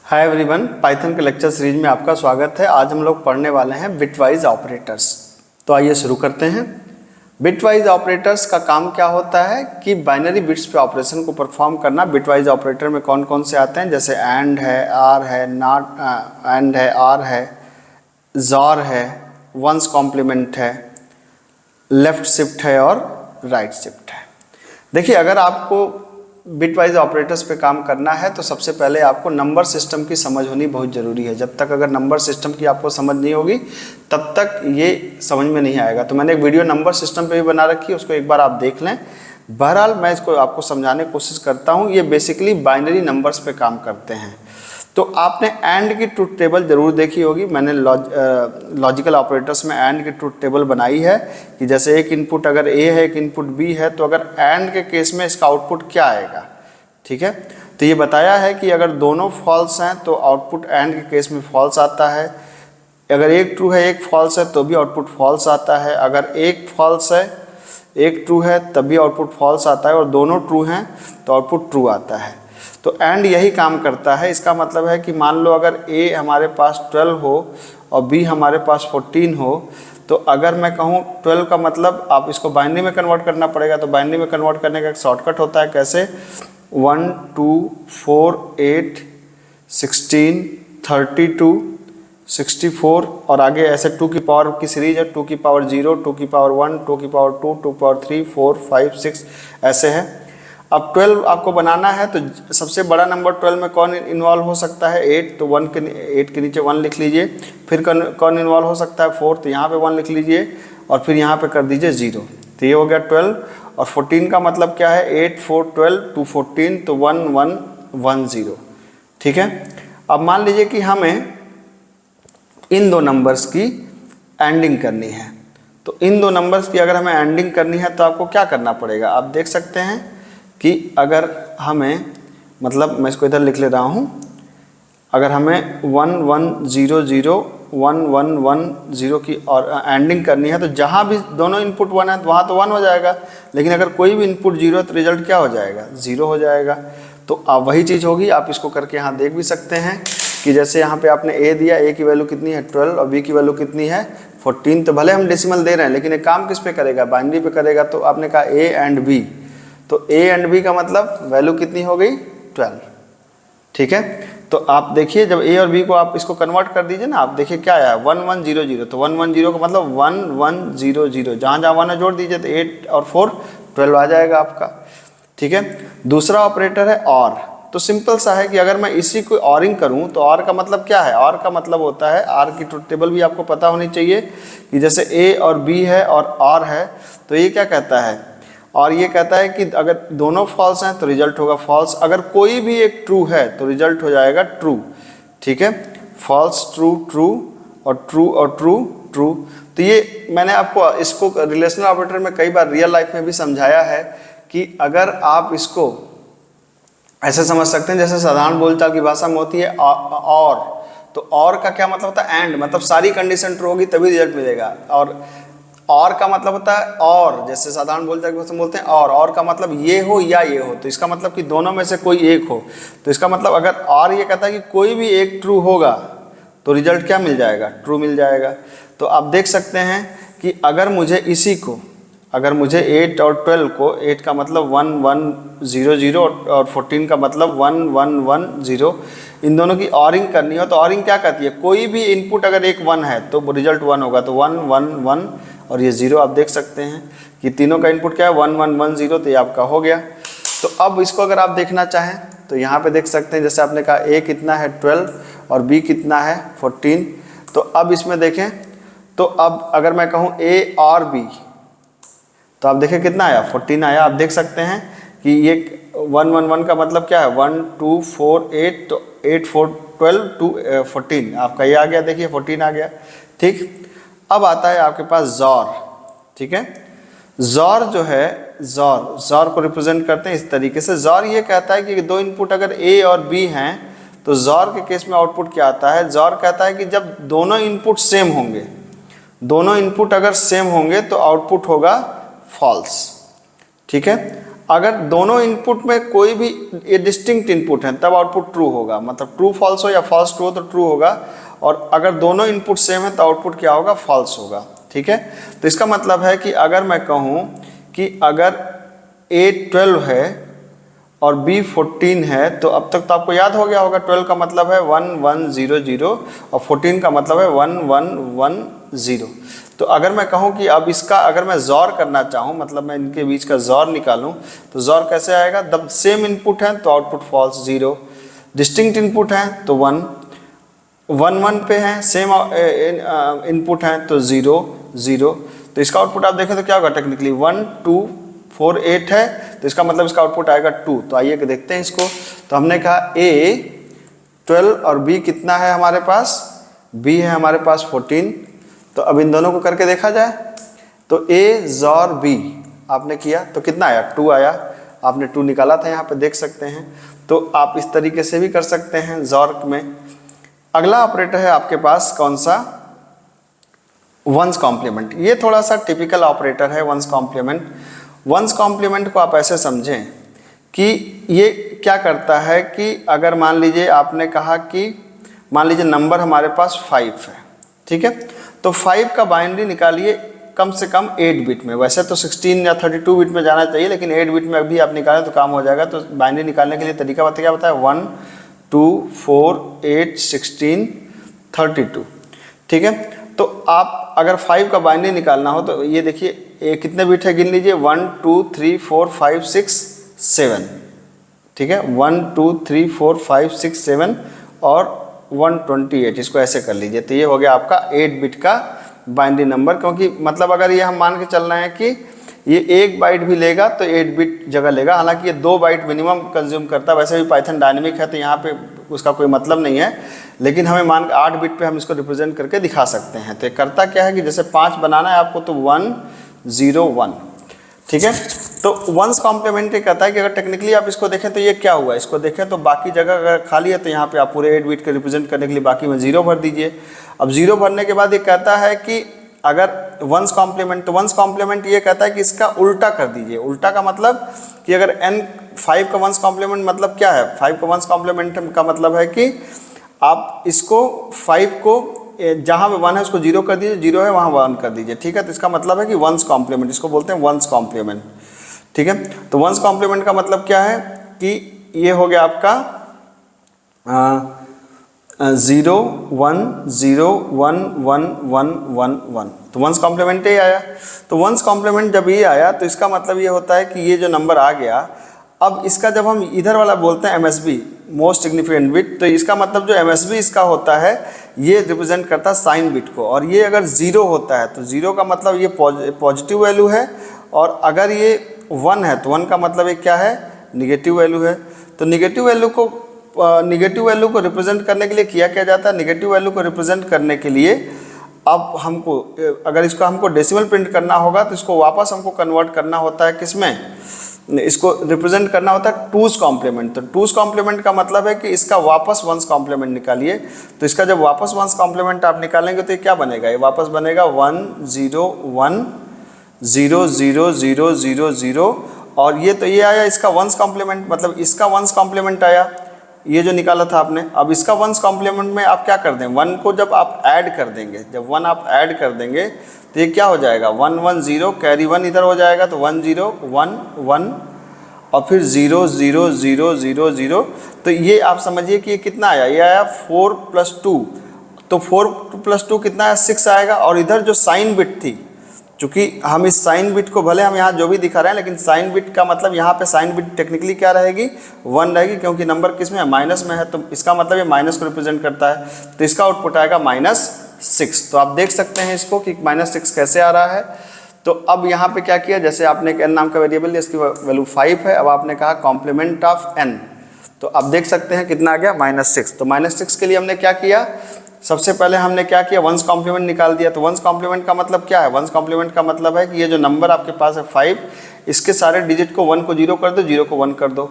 Hi everyone, Python के lecture series में आपका स्वागत है। आज हम लोग पढ़ने वाले हैं बिटवाइज ऑपरेटर्स। तो आइए शुरू करते हैं। बिटवाइज ऑपरेटर्स का काम क्या होता है कि बाइनरी बिट्स पे ऑपरेशन को परफॉर्म करना। बिटवाइज ऑपरेटर में कौन कौन से आते हैं, जैसे एंड है, आर है, नॉट एंड है, आर है, जॉर है, वंस कॉम्प्लीमेंट है, लेफ्ट शिफ्ट है और राइट शिफ्ट है। देखिए, अगर आपको बिटवाइज ऑपरेटर्स पे काम करना है तो सबसे पहले आपको नंबर सिस्टम की समझ होनी बहुत ज़रूरी है। जब तक अगर नंबर सिस्टम की आपको समझ नहीं होगी तब तक ये समझ में नहीं आएगा। तो मैंने एक वीडियो नंबर सिस्टम पे भी बना रखी है, उसको एक बार आप देख लें। बहरहाल मैं इसको आपको समझाने की कोशिश करता हूँ। ये बेसिकली बाइनरी नंबर्स पे काम करते हैं। तो आपने एंड की ट्रुथ टेबल जरूर देखी होगी। मैंने लॉजिकल ऑपरेटर्स में एंड की ट्रुथ टेबल बनाई है कि जैसे एक इनपुट अगर ए है, एक इनपुट बी है, तो अगर एंड के केस में इसका आउटपुट क्या आएगा। ठीक है, तो ये बताया है कि अगर दोनों फॉल्स हैं तो आउटपुट एंड के केस में फॉल्स आता है। अगर एक ट्रू है एक फॉल्स है तो भी आउटपुट फॉल्स आता है। अगर एक फॉल्स है एक ट्रू है तब भी आउटपुट फॉल्स आता है, और दोनों ट्रू हैं तो आउटपुट ट्रू आता है। तो एंड यही काम करता है। इसका मतलब है कि मान लो अगर ए हमारे पास 12 हो और बी हमारे पास 14 हो, तो अगर मैं कहूँ 12 का मतलब आप इसको बाइनरी में कन्वर्ट करना पड़ेगा। तो बाइनरी में कन्वर्ट करने का एक शॉर्टकट होता है। कैसे? 1 2 4 8 16 32 64 और आगे ऐसे 2 की पावर की सीरीज है। 2 की पावर 0, 2 की पावर 1, 2 की पावर 2, 2 की पावर 3, 4 5 6 ऐसे है। अब 12 आपको बनाना है तो सबसे बड़ा नंबर 12 में कौन इन्वॉल्व हो सकता है? 8। तो 8 के नीचे 1 लिख लीजिए। फिर कौन इन्वॉल्व हो सकता है? 4। तो यहाँ पे 1 लिख लीजिए और फिर यहाँ पे कर दीजिए 0। तो ये हो गया 12। और 14 का मतलब क्या है? 8 4 12 2 14, तो 1 1 1 0। ठीक है, अब मान लीजिए कि हमें इन दो नंबर्स की एंडिंग करनी है। तो इन दो नंबर्स की अगर हमें एंडिंग करनी है तो आपको क्या करना पड़ेगा? आप देख सकते हैं कि अगर हमें, मतलब मैं इसको इधर लिख ले रहा हूँ, अगर हमें 1 1 0 0 1 1 1 0 की और एंडिंग करनी है तो जहाँ भी दोनों इनपुट 1 है तो वहाँ तो 1 हो जाएगा। लेकिन अगर कोई भी इनपुट 0 है तो रिजल्ट क्या हो जाएगा? 0 हो जाएगा। तो अब वही चीज़ होगी। आप इसको करके यहाँ देख भी सकते हैं कि जैसे यहाँ पे आपने ए दिया, ए की वैल्यू कितनी है? 12 और बी की वैल्यू कितनी है? 14। तो भले हम डेसिमल दे रहे हैं लेकिन एक काम किस पे करेगा? बाइनरी पे करेगा। तो आपने कहा ए एंड बी, तो ए एंड बी का मतलब वैल्यू कितनी हो गई? 12। ठीक है, तो आप देखिए जब ए और बी को आप इसको कन्वर्ट कर दीजिए ना, आप देखिए क्या आया? 1 1 0 0। तो 1 1 0 का मतलब 1 1 0 0, जहाँ जहाँ 1 जोड़ दीजिए तो 8 और 4 12 आ जाएगा आपका। ठीक है, दूसरा ऑपरेटर है और। तो सिंपल सा है कि अगर मैं इसी को ऑरिंग करूं तो और का मतलब क्या है? और का मतलब होता है, आर की ट्रुथ टेबल भी आपको पता होनी चाहिए कि जैसे ए और बी है और है, तो ये क्या कहता है? और ये कहता है कि अगर दोनों फॉल्स हैं तो रिजल्ट होगा फॉल्स। अगर कोई भी एक ट्रू है तो रिजल्ट हो जाएगा ट्रू। ठीक है, फॉल्स ट्रू ट्रू और ट्रू और ट्रू ट्रू। तो ये मैंने आपको इसको रिलेशनल ऑपरेटर में कई बार रियल लाइफ में भी समझाया है कि अगर आप इसको ऐसे समझ सकते हैं जैसे साधारण बोलचाल की भाषा में होती है और, तो और का क्या मतलब होता है? एंड, मतलब सारी कंडीशन ट्रू होगी तभी रिजल्ट मिलेगा। और का मतलब होता है और, जैसे साधारण बोलचाल की भाषा में बोलते हैं और का मतलब ये हो या ये हो। तो इसका मतलब कि दोनों में से कोई एक हो। तो इसका मतलब अगर और ये कहता है कि कोई भी एक ट्रू होगा तो रिजल्ट क्या मिल जाएगा? ट्रू मिल जाएगा। तो आप देख सकते हैं कि अगर मुझे इसी को, अगर मुझे 8 और 12 को, 8 का मतलब 1 1 0 0 और 14 का मतलब 1 1 1 0, इन दोनों की ऑरिंग करनी हो तो ऑरिंग क्या कहती है? कोई भी इनपुट अगर एक 1 है तो रिजल्ट 1 होगा। तो 1 1 1 और ये 0। आप देख सकते हैं कि तीनों का इनपुट क्या है? 1 1 1 0। तो ये आपका हो गया। तो अब इसको अगर आप देखना चाहें तो यहाँ पे देख सकते हैं, जैसे आपने कहा ए कितना है? 12 और बी कितना है? 14। तो अब इसमें देखें तो अब अगर मैं कहूँ ए और बी, तो आप देखें कितना आया? 14 आया। आप देख सकते हैं कि ये 1 1 1 का मतलब क्या है? 1 2 4 8, तो 8 4 12 2 14 आपका ये आ गया। देखिए 14 आ गया। ठीक, अब आता है आपके पास जॉर। ठीक है, जॉर जो है, जॉर को रिप्रेजेंट करते हैं इस तरीके से। जॉर ये कहता है कि दो इनपुट अगर ए और बी हैं तो जॉर के केस में आउटपुट क्या आता है? जॉर कहता है कि जब दोनों इनपुट सेम होंगे, दोनों इनपुट अगर सेम होंगे तो आउटपुट होगा फॉल्स। ठीक है, अगर दोनों इनपुट में कोई भी ये डिस्टिंक्ट इनपुट है तब आउटपुट ट्रू होगा, मतलब ट्रू फॉल्स हो या फॉल्स ट्रू हो तो ट्रू होगा, और अगर दोनों इनपुट सेम है तो आउटपुट क्या होगा, फॉल्स होगा। ठीक है, तो इसका मतलब है कि अगर मैं कहूँ कि अगर A 12 है और B 14 है, तो अब तक तो आपको याद हो गया होगा 12 का मतलब है 1 1 0 0 और 14 का मतलब है 1 1 1 0। तो अगर मैं कहूँ कि अब इसका अगर मैं जॉर करना चाहूँ, मतलब मैं इनके बीच का जॉर निकालूँ, तो जॉर कैसे आएगा, जब सेम इनपुट है तो आउटपुट फॉल्स 0, डिस्टिंक्ट इनपुट है तो 1 1 1 पे है, सेम इनपुट है तो 0 0। तो इसका आउटपुट आप देखें तो क्या होगा, टेक्निकली 1 2 4 8 है, तो इसका मतलब इसका आउटपुट आएगा 2। तो आइए देखते हैं इसको। तो हमने कहा A 12 और B कितना है हमारे पास, B है हमारे पास 14। तो अब इन दोनों को करके देखा जाए, तो A जॉर B आपने किया तो कितना आया, 2 आया। आपने 2 निकाला था, यहाँ पे देख सकते हैं। तो आप इस तरीके से भी कर सकते हैं जॉर में। अगला ऑपरेटर है आपके पास कौन सा, वंस कॉम्प्लीमेंट। ये थोड़ा सा टिपिकल ऑपरेटर है वंस कॉम्प्लीमेंट। वंस कॉम्प्लीमेंट को आप ऐसे समझें कि ये क्या करता है कि अगर मान लीजिए आपने कहा कि मान लीजिए नंबर हमारे पास 5 है, ठीक है, तो 5 का बाइनरी निकालिए कम से कम 8 बिट में। वैसे तो 16 या 32 बिट में जाना चाहिए, लेकिन 8 बिट में अभी आप निकालें तो काम हो जाएगा। तो बाइनरी निकालने के लिए तरीका क्या बताया, 1 2 4 8 16 32। ठीक है, तो आप अगर 5 का बाइनरी निकालना हो तो ये देखिए ये कितने बिट है, गिन लीजिए 1 2 3 4 5 6 7। ठीक है, 1 2 3 4 5 6 7 और 128, इसको ऐसे कर लीजिए। तो ये हो गया आपका 8 बिट का बाइनरी नंबर। क्योंकि मतलब अगर ये हम मान के चलना है कि ये 1 बाइट भी लेगा तो 8 बिट जगह लेगा, हालांकि ये 2 बाइट मिनिमम कंज्यूम करता है। वैसे भी पाइथन डायनेमिक है तो यहाँ पे उसका कोई मतलब नहीं है, लेकिन हमें मान के 8 बिट पे हम इसको रिप्रेजेंट करके दिखा सकते हैं। तो ये करता क्या है कि जैसे 5 बनाना है आपको तो 1 0 1। ठीक है, तो वंस कॉम्प्लीमेंट कहता है कि अगर टेक्निकली आप इसको देखें तो ये क्या हुआ, इसको देखें तो बाकी जगह अगर खाली है तो यहाँ पे आप पूरे 8 बिट को रिप्रेजेंट करने के लिए बाकी में 0 भर दीजिए। अब 0 भरने के बाद ये कहता है कि अगर वंस कॉम्प्लीमेंट, तो वंस कॉम्प्लीमेंट ये कहता है कि इसका उल्टा कर दीजिए। उल्टा का मतलब कि अगर n 5 का वंस कॉम्प्लीमेंट मतलब क्या है, 5 का वंस कॉम्प्लीमेंट का मतलब है कि आप इसको 5 को जहाँ पे 1 है उसको 0 कर दीजिए, 0 है वहाँ 1 कर दीजिए। ठीक है, तो इसका मतलब है कि वंस कॉम्प्लीमेंट, इसको बोलते हैं वंस कॉम्प्लीमेंट। ठीक है, तो वंस कॉम्प्लीमेंट का मतलब क्या है कि ये हो गया आपका 0 1 0 1 1 1 1 1। तो वंस कॉम्प्लीमेंट ही आया। तो वंस कॉम्प्लीमेंट जब ये आया तो इसका मतलब ये होता है कि ये जो नंबर आ गया, अब इसका जब हम इधर वाला बोलते हैं MSB मोस्ट सिग्निफिकेंट बिट, तो इसका मतलब जो MSB इसका होता है ये रिप्रेजेंट करता है साइन बिट को। और ये अगर 0 होता है तो 0 का मतलब ये पॉजिटिव वैल्यू है, और अगर ये 1 है तो 1 का मतलब ये क्या है, निगेटिव वैल्यू है। तो निगेटिव वैल्यू को रिप्रेजेंट करने के लिए किया क्या जाता है, निगेटिव वैल्यू को रिप्रेजेंट करने के लिए अब हमको अगर इसको हमको डेसिमल प्रिंट करना होगा तो इसको वापस हमको कन्वर्ट करना होता है किसमें, इसको रिप्रेजेंट करना होता है टूज कॉम्प्लीमेंट। तो टूज कॉम्प्लीमेंट का मतलब है कि इसका वापस वंस कॉम्प्लीमेंट निकालिए। तो इसका जब वापस वंस कॉम्प्लीमेंट आप निकालेंगे तो ये क्या बनेगा, ये वापस बनेगा 1 0 1 0 0 0 0 0। और ये तो ये आया इसका वंस कॉम्प्लीमेंट, मतलब इसका वंस कॉम्प्लीमेंट आया, ये जो निकाला था आपने। अब इसका वंस कॉम्प्लीमेंट में आप क्या कर दें, 1 को जब आप ऐड कर देंगे, जब 1 आप ऐड कर देंगे तो ये क्या हो जाएगा 1 1 0, कैरी 1 इधर हो जाएगा तो 1 0 1 1 और फिर 0 0 0 0 0। तो ये आप समझिए कि ये कितना आया, ये आया 4 + 2। तो 4 + 2 कितना है, 6 आएगा। और इधर जो साइन बिट थी, चूँकि हम इस साइन बिट को भले हम यहाँ जो भी दिखा रहे हैं, लेकिन साइन बिट का मतलब यहाँ पे साइन बिट टेक्निकली क्या रहेगी, 1 रहेगी, क्योंकि नंबर किस में है, माइनस में है। तो इसका मतलब ये माइनस को रिप्रेजेंट करता है। तो इसका आउटपुट आएगा -6। तो आप देख सकते हैं इसको कि -6 कैसे आ रहा है। तो अब यहाँ पे क्या किया, जैसे आपने एक n नाम का वेरिएबल लिया, इसकी वैल्यू 5 है। अब आपने कहा कॉम्प्लीमेंट ऑफ n, तो अब देख सकते हैं कितना आ गया, -6। तो -6 के लिए हमने क्या किया, सबसे पहले हमने क्या किया, वंस कॉम्प्लीमेंट निकाल दिया। तो वंस कॉम्प्लीमेंट का मतलब क्या है, वंस कॉम्प्लीमेंट का मतलब है कि ये जो नंबर आपके पास है 5, इसके सारे डिजिट को 1 को 0 कर दो, 0 को 1 कर दो।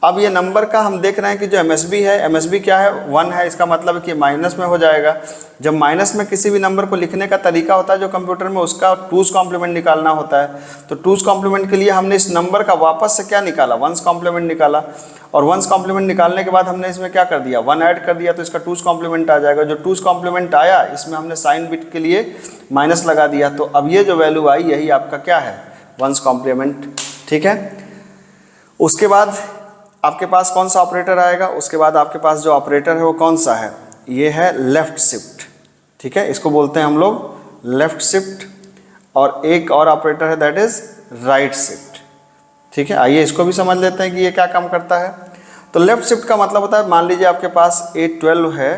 अब ये नंबर का हम देख रहे हैं कि जो MSB है, MSB क्या है, 1 है, इसका मतलब है कि माइनस में हो जाएगा। जब माइनस में किसी भी नंबर को लिखने का तरीका होता है जो कंप्यूटर में, उसका 2's कॉम्प्लीमेंट निकालना होता है। तो 2's कॉम्प्लीमेंट के लिए हमने इस नंबर का वापस से क्या निकाला, 1's कॉम्प्लीमेंट निकाला, और 1's कॉम्प्लीमेंट निकालने के बाद हमने इसमें क्या कर दिया, 1 ऐड कर दिया, तो इसका 2's कॉम्प्लीमेंट आ जाएगा। जो 2's कॉम्प्लीमेंट आया इसमें हमने साइन बिट के लिए माइनस लगा दिया, तो अब ये जो वैल्यू आई यही आपका क्या है, 1's कॉम्प्लीमेंट। ठीक है, उसके बाद आपके पास कौन सा ऑपरेटर आएगा, उसके बाद आपके पास जो ऑपरेटर है वो कौन सा है, ये है लेफ्ट शिफ्ट। ठीक है, इसको बोलते हैं हम लोग लेफ्ट शिफ्ट, और एक और ऑपरेटर है दैट इज राइट शिफ्ट। ठीक है, आइए इसको भी समझ लेते हैं कि ये क्या काम करता है। तो लेफ्ट शिफ्ट का मतलब होता है, मान लीजिए आपके पास A12 है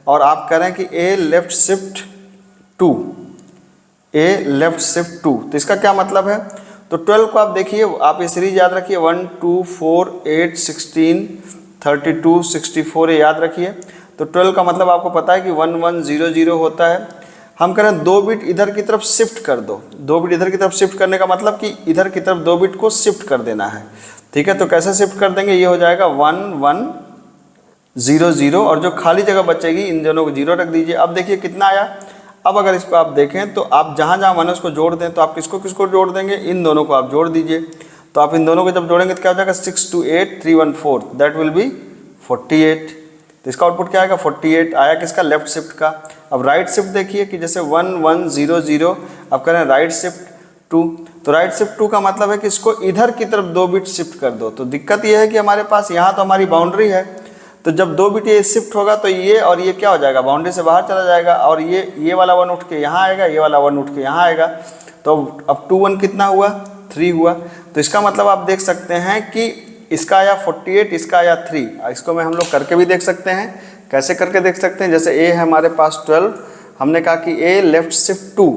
और आप कह रहे हैं कि A left shift 2, A left shift 2, तो इसका क्या मतलब है। तो 12 को आप देखिए, आप ये सीरीज याद रखिए, 1 2 4 8 16 32 64, ये याद रखिए। तो 12 का मतलब आपको पता है कि 1 1 0 0 होता है। हम कह रहे हैं 2 बिट इधर की तरफ शिफ्ट कर दो, 2 बिट इधर की तरफ शिफ्ट करने का मतलब कि इधर की तरफ 2 बिट को शिफ्ट कर देना है। ठीक है, तो कैसे शिफ्ट कर देंगे, ये हो जाएगा 1 1 0 0, और जो खाली जगह बचेगी इन दोनों को 0 रख दीजिए। अब देखिए कितना आया। अब अगर इसको आप देखें तो आप जहाँ जहाँ 1 है उसको जोड़ दें, तो आप किसको किसको जोड़ देंगे, इन दोनों को आप जोड़ दीजिए। तो आप इन दोनों को जब जोड़ेंगे तो क्या हो जाएगा, 6 2 8 3 1 4, दैट विल बी 48। तो इसका आउटपुट क्या आएगा, 48 आया, किसका, लेफ्ट शिफ्ट का। अब राइट शिफ्ट देखिए कि जैसे 1 1 0 0, अब कह रहे हैं राइट शिफ्ट 2, तो राइट शिफ्ट 2 का मतलब है कि इसको इधर की तरफ 2 बिट शिफ्ट कर दो। तो दिक्कत ये है कि हमारे पास यहाँ तो हमारी बाउंड्री है, तो जब 2 बिट ये शिफ्ट होगा तो ये और ये क्या हो जाएगा, बाउंड्री से बाहर चला जाएगा, और ये वाला 1 उठ के यहाँ आएगा, ये वाला 1 उठ के यहाँ आएगा। तो अब 2 1 कितना हुआ, 3 हुआ। तो इसका मतलब आप देख सकते हैं कि इसका आया 48, इसका आया 3। इसको मैं हम लोग करके भी देख सकते हैं। कैसे करके देख सकते हैं, जैसे A है हमारे पास 12, हमने कहा कि A लेफ्ट शिफ्ट 2,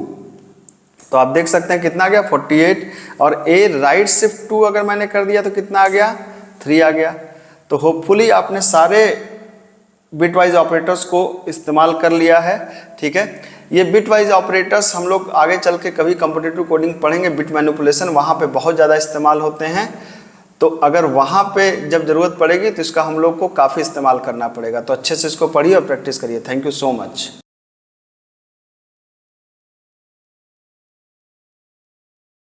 तो आप देख सकते हैं कितना आ गया, 48, और A राइट शिफ्ट 2 अगर मैंने कर दिया तो कितना आ गया, 3 आ गया। तो होपफुली आपने सारे बिटवाइज ऑपरेटर्स को इस्तेमाल कर लिया है। ठीक है, ये बिटवाइज ऑपरेटर्स हम लोग आगे चल के कभी कॉम्पिटिटिव कोडिंग पढ़ेंगे, बिट मैनिपुलेशन, वहाँ पे बहुत ज़्यादा इस्तेमाल होते हैं। तो अगर वहाँ पे जब ज़रूरत पड़ेगी तो इसका हम लोग को काफ़ी इस्तेमाल करना पड़ेगा। तो अच्छे से इसको पढ़िए और प्रैक्टिस करिए। Thank you so much.